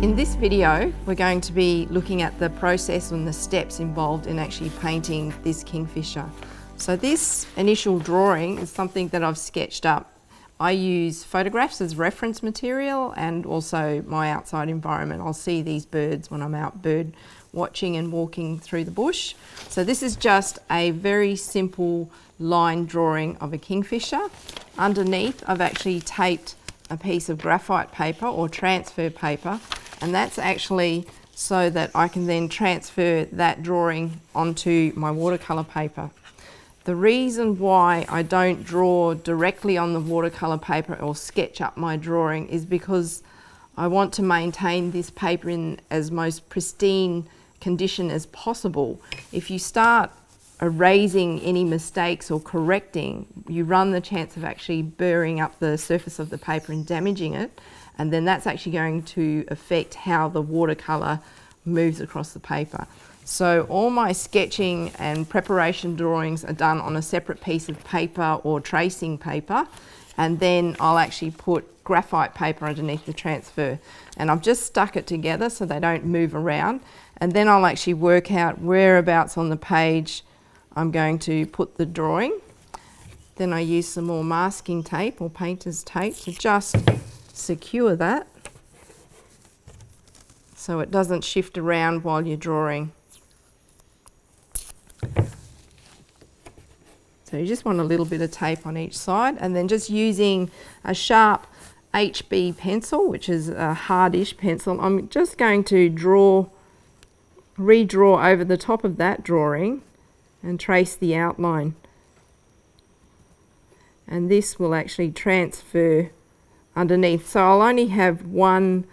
In this video, we're going to be looking at the process and the steps involved in actually painting this kingfisher. So this initial drawing is something that I've sketched up. I use photographs as reference material and also my outside environment. I'll see these birds when I'm out bird watching and walking through the bush. So this is just a very simple line drawing of a kingfisher. Underneath, I've actually taped a piece of graphite paper or transfer paper, and that's actually so that I can then transfer that drawing onto my watercolour paper. The reason why I don't draw directly on the watercolour paper or sketch up my drawing is because I want to maintain this paper in as most pristine condition as possible. If you start erasing any mistakes or correcting, you run the chance of actually burring up the surface of the paper and damaging it, and then that's actually going to affect how the watercolour moves across the paper. So all my sketching and preparation drawings are done on a separate piece of paper or tracing paper, and then I'll actually put graphite paper underneath the transfer, and I've just stuck it together so they don't move around, and then I'll actually work out whereabouts on the page I'm going to put the drawing. Then I use some more masking tape or painter's tape to just secure that so it doesn't shift around while you're drawing. So you just want a little bit of tape on each side, and then just using a sharp HB pencil, which is a hardish pencil, I'm just going to redraw over the top of that drawing and trace the outline. And this will actually transfer underneath. So I'll only have one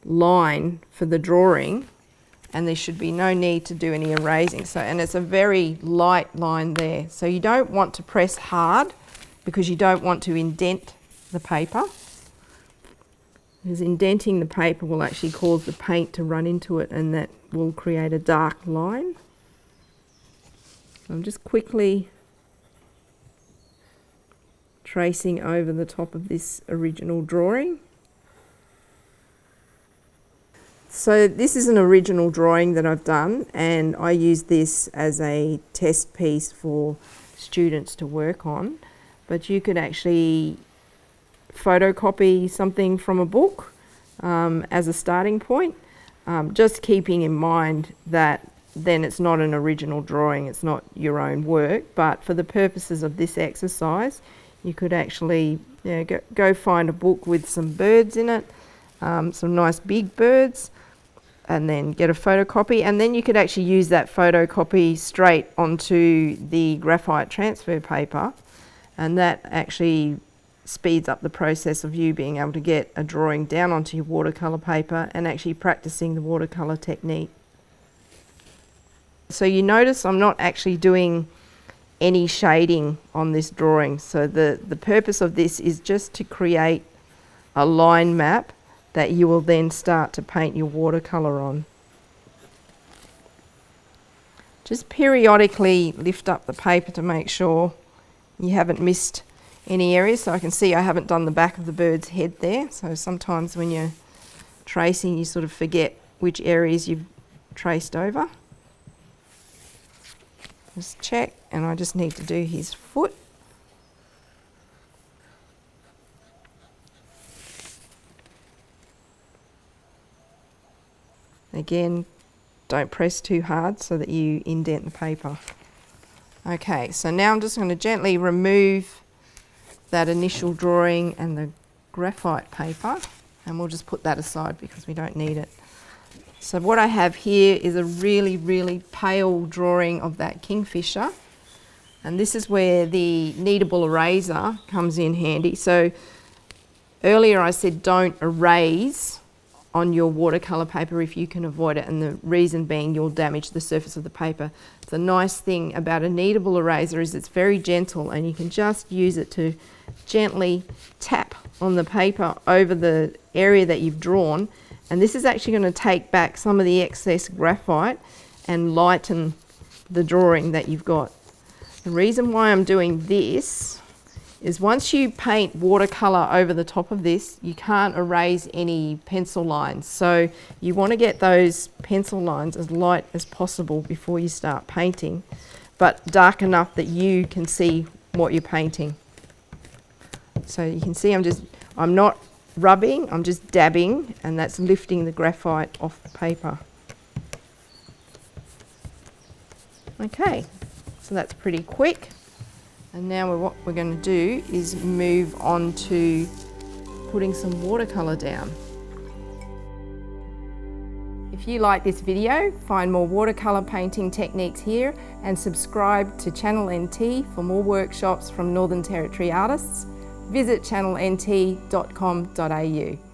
line for the drawing, and there should be no need to do any erasing. So, and it's a very light line there. So you don't want to press hard because you don't want to indent the paper, because indenting the paper will actually cause the paint to run into it, and that will create a dark line. I'm just quickly tracing over the top of this original drawing. So this is an original drawing that I've done, and I use this as a test piece for students to work on, but you could actually photocopy something from a book as a starting point, just keeping in mind that then it's not an original drawing, it's not your own work, but for the purposes of this exercise, you could actually go find a book with some birds in it, some nice big birds, and then get a photocopy, and then you could actually use that photocopy straight onto the graphite transfer paper, and that actually speeds up the process of you being able to get a drawing down onto your watercolour paper and actually practicing the watercolour technique. So you notice I'm not actually doing any shading on this drawing. So the purpose of this is just to create a line map that you will then start to paint your watercolour on. Just periodically lift up the paper to make sure you haven't missed any areas. So I can see I haven't done the back of the bird's head there. So sometimes when you're tracing, you sort of forget which areas you've traced over. Just check, and I just need to do his foot. Again, don't press too hard so that you indent the paper. Okay, so now I'm just going to gently remove that initial drawing and the graphite paper, and we'll just put that aside because we don't need it. So what I have here is a really, really pale drawing of that kingfisher, and this is where the kneadable eraser comes in handy. So earlier I said don't erase on your watercolour paper if you can avoid it, and the reason being you'll damage the surface of the paper. The nice thing about a kneadable eraser is it's very gentle, and you can just use it to gently tap on the paper over the area that you've drawn, and this is actually going to take back some of the excess graphite and lighten the drawing that you've got. The reason why I'm doing this is once you paint watercolour over the top of this, you can't erase any pencil lines. So you want to get those pencil lines as light as possible before you start painting, but dark enough that you can see what you're painting. So you can see I'm not rubbing, I'm just dabbing, and that's lifting the graphite off the paper. Okay, so that's pretty quick. And now what we're going to do is move on to putting some watercolour down. If you like this video, find more watercolour painting techniques here and subscribe to Channel NT for more workshops from Northern Territory artists. Visit channelnt.com.au.